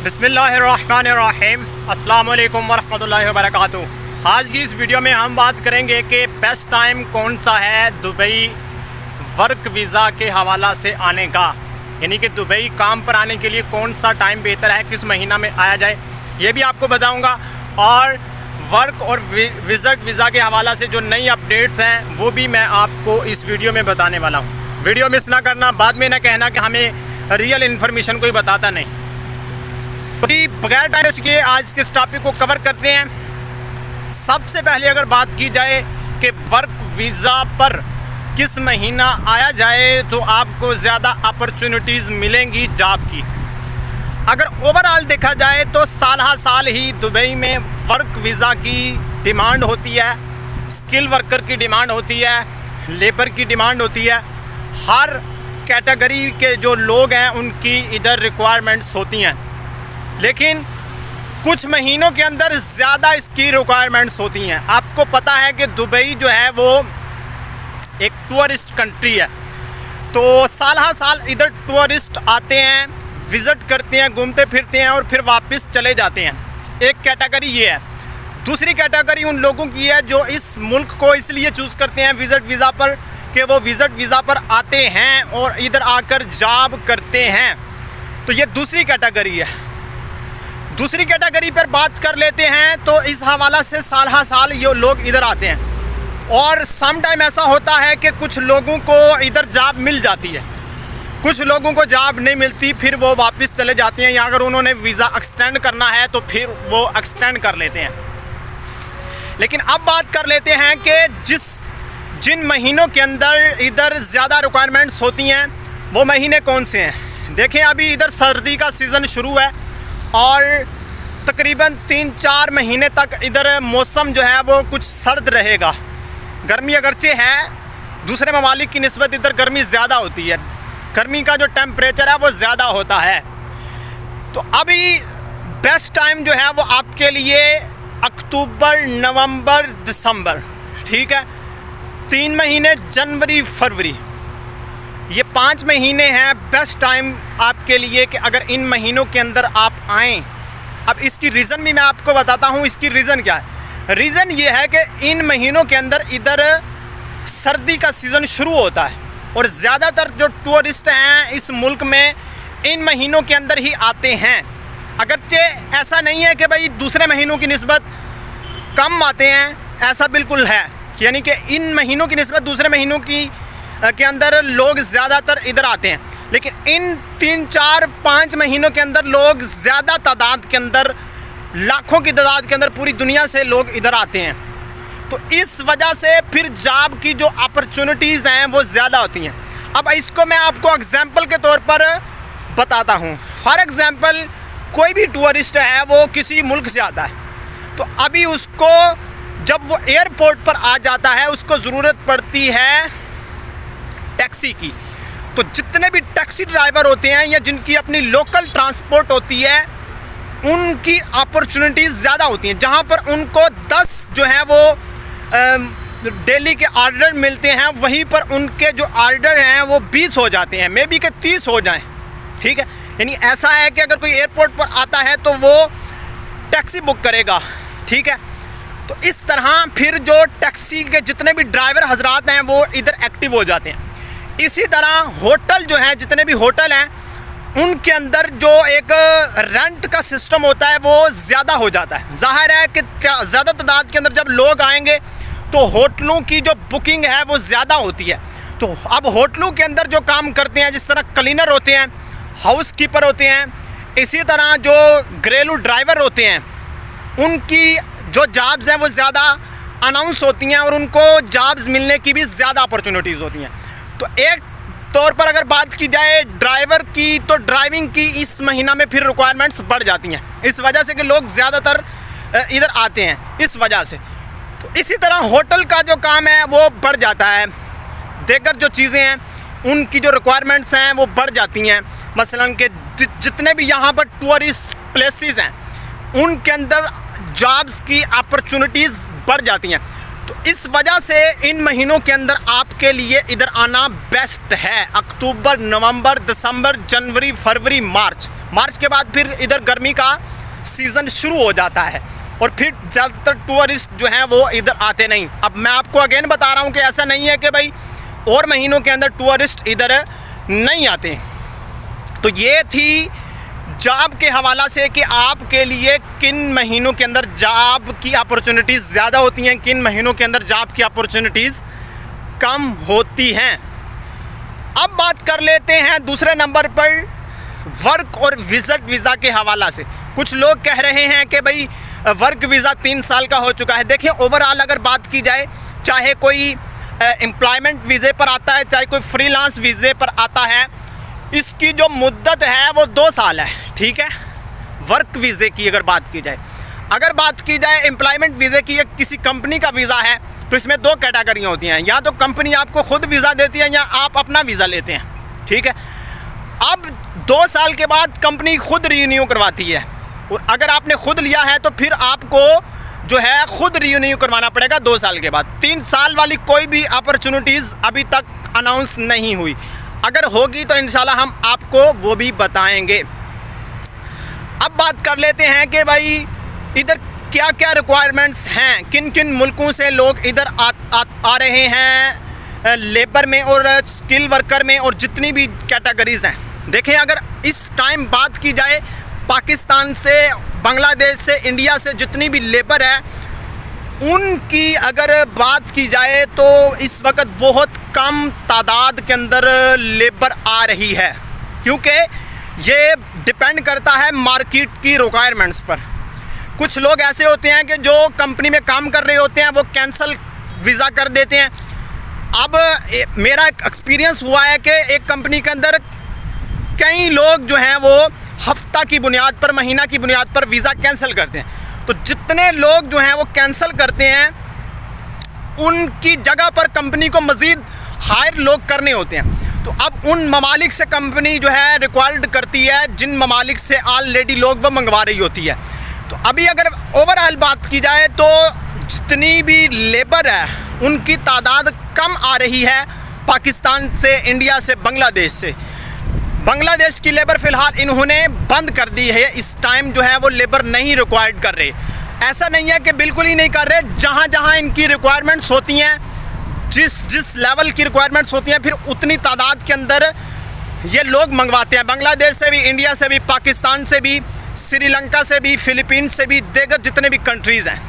बिस्मिल्लाहिर्रहमानिर्रहीम अस्सलाम वालेकुम वरहमतुल्लाहि वबरकातुहू। आज की इस वीडियो में हम बात करेंगे कि बेस्ट टाइम कौन सा है दुबई वर्क वीज़ा के हवाला से आने का, यानी कि दुबई काम पर आने के लिए कौन सा टाइम बेहतर है, किस महीना में आया जाए, ये भी आपको बताऊंगा। और वर्क और विज़िट वीज़ा के हवाला से जो नई अपडेट्स हैं वो भी मैं आपको इस वीडियो में बताने वाला हूँ। वीडियो मिस ना करना, बाद में ना कहना कि हमें रियल इन्फॉर्मेशन कोई बताता नहीं। तो बगैर टाइम वेस्ट किए आज के इस टॉपिक को कवर करते हैं। सबसे पहले अगर बात की जाए कि वर्क वीज़ा पर किस महीना आया जाए तो आपको ज़्यादा अपॉर्चुनिटीज़ मिलेंगी जॉब की। अगर ओवरऑल देखा जाए तो साल हर साल ही दुबई में वर्क वीज़ा की डिमांड होती है, स्किल वर्कर की डिमांड होती है, लेबर की डिमांड होती है। हर कैटेगरी के जो लोग हैं उनकी इधर रिक्वायरमेंट्स होती हैं, लेकिन कुछ महीनों के अंदर ज़्यादा इसकी रिक्वायरमेंट्स होती हैं। आपको पता है कि दुबई जो है वो एक टूरिस्ट कंट्री है, तो साल हर साल इधर टूरिस्ट आते हैं, विज़िट करते हैं, घूमते फिरते हैं और फिर वापस चले जाते हैं। एक कैटेगरी ये है। दूसरी कैटेगरी उन लोगों की है जो इस मुल्क को इसलिए चूज़ करते हैं विज़िट वीज़ा पर कि वो विज़िट वीज़ा पर आते हैं और इधर आकर जॉब करते हैं। तो ये दूसरी कैटेगरी है। दूसरी कैटेगरी पर बात कर लेते हैं तो इस हवाला से साल हर साल ये लोग इधर आते हैं और सम टाइम ऐसा होता है कि कुछ लोगों को इधर जॉब मिल जाती है, कुछ लोगों को जॉब नहीं मिलती, फिर वो वापस चले जाते हैं, या अगर उन्होंने वीज़ा एक्सटेंड करना है तो फिर वो एक्सटेंड कर लेते हैं। लेकिन अब बात कर लेते हैं कि जिन महीनों के अंदर इधर ज़्यादा रिक्वायरमेंट्स होती हैं वो महीने कौन से हैं। देखें, अभी इधर सर्दी का सीज़न शुरू है और तकरीबन 3-4 महीने तक इधर मौसम जो है वो कुछ सर्द रहेगा। गर्मी अगरचे है, दूसरे ममालिक की निस्बत इधर गर्मी ज़्यादा होती है, गर्मी का जो टेम्परेचर है वो ज़्यादा होता है। तो अभी बेस्ट टाइम जो है वो आपके लिए अक्टूबर, नवंबर, दिसंबर, ठीक है, 3 महीने जनवरी, फरवरी, ये 5 महीने हैं बेस्ट टाइम आपके लिए कि अगर इन महीनों के अंदर आप आएँ। अब इसकी रीज़न भी मैं आपको बताता हूँ। इसकी रीज़न क्या है? रीज़न ये है कि इन महीनों के अंदर इधर सर्दी का सीज़न शुरू होता है और ज़्यादातर जो टूरिस्ट हैं इस मुल्क में इन महीनों के अंदर ही आते हैं। अगरचे ऐसा नहीं है कि भाई दूसरे महीनों की निस्बत कम आते हैं, ऐसा बिल्कुल है, यानी कि इन महीनों की निस्बत दूसरे महीनों के अंदर लोग ज़्यादातर इधर आते हैं। लेकिन इन 3-4-5 महीनों के अंदर लोग ज़्यादा तादाद के अंदर, लाखों की तादाद के अंदर पूरी दुनिया से लोग इधर आते हैं। तो इस वजह से फिर जॉब की जो अपॉर्चुनिटीज़ हैं वो ज़्यादा होती हैं। अब इसको मैं आपको एग्जांपल के तौर पर बताता हूँ। फॉर एग्जांपल, कोई भी टूरिस्ट है वो किसी मुल्क से आता है, तो अभी उसको जब वो एयरपोर्ट पर आ जाता है उसको ज़रूरत पड़ती है टैक्सी की। तो जितने भी टैक्सी ड्राइवर होते हैं या जिनकी अपनी लोकल ट्रांसपोर्ट होती है उनकी अपॉर्चुनिटीज़ ज़्यादा होती हैं। जहां पर उनको 10 जो है वो डेली के ऑर्डर मिलते हैं, वहीं पर उनके जो ऑर्डर हैं वो 20 हो जाते हैं, मे बी के 30 हो जाएं, ठीक है। यानी ऐसा है कि अगर कोई एयरपोर्ट पर आता है तो वो टैक्सी बुक करेगा, ठीक है। तो इस तरह फिर जो टैक्सी के जितने भी ड्राइवर हजरात हैं वो इधर एक्टिव हो जाते हैं। इसी तरह होटल जो हैं, जितने भी होटल हैं उनके अंदर जो एक रेंट का सिस्टम होता है वो ज़्यादा हो जाता है। ज़ाहिर है कि ज़्यादा तादाद के अंदर जब लोग आएंगे तो होटलों की जो बुकिंग है वो ज़्यादा होती है। तो अब होटलों के अंदर जो काम करते हैं, जिस तरह क्लीनर होते हैं, हाउस कीपर होते हैं, इसी तरह जो घरेलू ड्राइवर होते हैं, उनकी जो जॉब्स हैं वो ज़्यादा अनाउंस होती हैं और उनको जॉब्स मिलने की भी ज़्यादा अपॉर्चुनिटीज़ होती हैं। तो एक तौर पर अगर बात की जाए ड्राइवर की, तो ड्राइविंग की इस महीना में फिर रिक्वायरमेंट्स बढ़ जाती हैं, इस वजह से कि लोग ज़्यादातर इधर आते हैं, इस वजह से। तो इसी तरह होटल का जो काम है वो बढ़ जाता है, देकर जो चीज़ें हैं उनकी जो रिक्वायरमेंट्स हैं वो बढ़ जाती हैं। मसलन कि जितने भी यहाँ पर टूरिस्ट प्लेसेस हैं उनके अंदर जॉब्स की अपॉर्चुनिटीज़ बढ़ जाती हैं। तो इस वजह से इन महीनों के अंदर आपके लिए इधर आना बेस्ट है। अक्टूबर, नवंबर, दिसंबर, जनवरी, फरवरी, मार्च मार्च के बाद फिर इधर गर्मी का सीज़न शुरू हो जाता है और फिर ज़्यादातर टूरिस्ट जो हैं वो इधर आते नहीं। अब मैं आपको अगेन बता रहा हूँ कि ऐसा नहीं है कि भाई और महीनों के अंदर टूरिस्ट इधर नहीं आते। तो ये थी जॉब के हवाला से कि आपके लिए किन महीनों के अंदर जॉब की अपॉर्चुनिटीज़ ज़्यादा होती हैं, किन महीनों के अंदर जॉब की अपॉर्चुनिटीज़ कम होती हैं। अब बात कर लेते हैं दूसरे नंबर पर वर्क और विजिट वीज़ा के हवाला से। कुछ लोग कह रहे हैं कि भाई वर्क वीज़ा 3 साल का हो चुका है। देखिए ओवरऑल अगर बात की जाए, चाहे कोई एम्प्लॉयमेंट वीज़े पर आता है, चाहे कोई फ्रीलांस वीज़े पर आता है, इसकी जो मुद्दत है वो 2 साल है, ठीक है। वर्क वीज़े की अगर बात की जाए, अगर बात की जाए एम्प्लॉयमेंट वीज़े की, या किसी कंपनी का वीज़ा है, तो इसमें 2 कैटेगरियाँ होती हैं। या तो कंपनी आपको खुद वीज़ा देती है या आप अपना वीज़ा लेते हैं, ठीक है। अब 2 साल के बाद कंपनी खुद रीन्यू करवाती है, और अगर आपने खुद लिया है तो फिर आपको जो है खुद रीन्यू करवाना पड़ेगा 2 साल के बाद। 3 साल वाली कोई भी अपॉर्चुनिटीज़ अभी तक अनाउंस नहीं हुई। अगर होगी तो इंशाल्लाह हम आपको वो भी बताएंगे। अब बात कर लेते हैं कि भाई इधर क्या क्या रिक्वायरमेंट्स हैं, किन किन मुल्कों से लोग इधर आ रहे हैं लेबर में और स्किल वर्कर में, और जितनी भी कैटेगरीज़ हैं। देखें अगर इस टाइम बात की जाए पाकिस्तान से, बांग्लादेश से, इंडिया से जितनी भी लेबर है उनकी अगर बात की जाए तो इस वक्त बहुत कम तादाद के अंदर लेबर आ रही है, क्योंकि ये डिपेंड करता है मार्केट की रिक्वायरमेंट्स पर। कुछ लोग ऐसे होते हैं कि जो कंपनी में काम कर रहे होते हैं वो कैंसिल वीज़ा कर देते हैं। अब मेरा एक्सपीरियंस हुआ है कि एक कंपनी के अंदर कई लोग जो हैं वो हफ्ता की बुनियाद पर, महीना की बुनियाद पर वीज़ा कैंसिल करते हैं। तो जितने लोग जो हैं वो कैंसिल करते हैं उनकी जगह पर कंपनी को मज़ीद हायर लोग करने होते हैं। तो अब उन ममालिक से कंपनी जो है रिक्वायर्ड करती है जिन ममालिक से ऑलरेडी लोग वो मंगवा रही होती है। तो अभी अगर ओवरऑल बात की जाए तो जितनी भी लेबर है उनकी तादाद कम आ रही है पाकिस्तान से, इंडिया से, बांग्लादेश से। बांग्लादेश की लेबर फ़िलहाल इन्होंने बंद कर दी है, इस टाइम जो है वो लेबर नहीं रिक्वायर्ड कर रहे। ऐसा नहीं है कि बिल्कुल ही नहीं कर रहे, जहाँ जहाँ इनकी रिक्वायरमेंट्स होती हैं, जिस लेवल की रिक्वायरमेंट्स होती हैं, फिर उतनी तादाद के अंदर ये लोग मंगवाते हैं। बांग्लादेश से भी, इंडिया से भी, पाकिस्तान से भी, श्रीलंका से भी, फ़िलीपींस से भी, देगर जितने भी कंट्रीज़ हैं।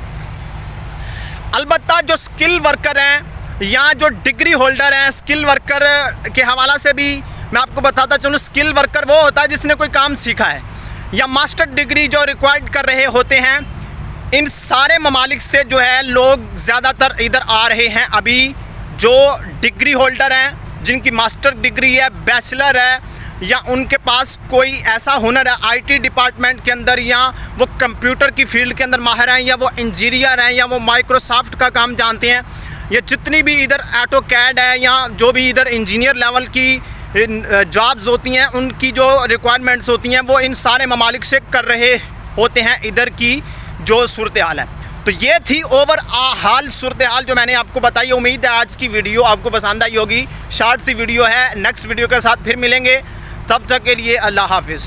अलबत्ता जो स्किल वर्कर हैं या जो डिग्री होल्डर हैं, स्किल वर्कर के हवाला से भी मैं आपको बताता चलूँ, स्किल वर्कर वो होता है जिसने कोई काम सीखा है या मास्टर डिग्री जो रिक्वायर्ड कर रहे होते हैं। इन सारे ममालिक से जो है लोग ज़्यादातर इधर आ रहे हैं। अभी जो डिग्री होल्डर हैं, जिनकी मास्टर डिग्री है, बैचलर है, या उनके पास कोई ऐसा हुनर है आईटी डिपार्टमेंट के अंदर, या वो कंप्यूटर की फील्ड के अंदर माहिर हैं, या वो इंजीनियर हैं, या वो माइक्रोसॉफ्ट का काम जानते हैं, या जितनी भी इधर ऑटोकैड है, या जो भी इधर इंजीनियर लेवल की जॉब्स होती हैं, उनकी जो रिक्वायरमेंट्स होती हैं वो इन सारे ममालिक से कर रहे होते हैं इधर की जो सूरत हाल है। तो ये थी ओवरऑल सूरत हाल जो मैंने आपको बताई। उम्मीद है आज की वीडियो आपको पसंद आई होगी। शॉर्ट सी वीडियो है, नेक्स्ट वीडियो के साथ फिर मिलेंगे, तब तक के लिए अल्लाह हाफिज़।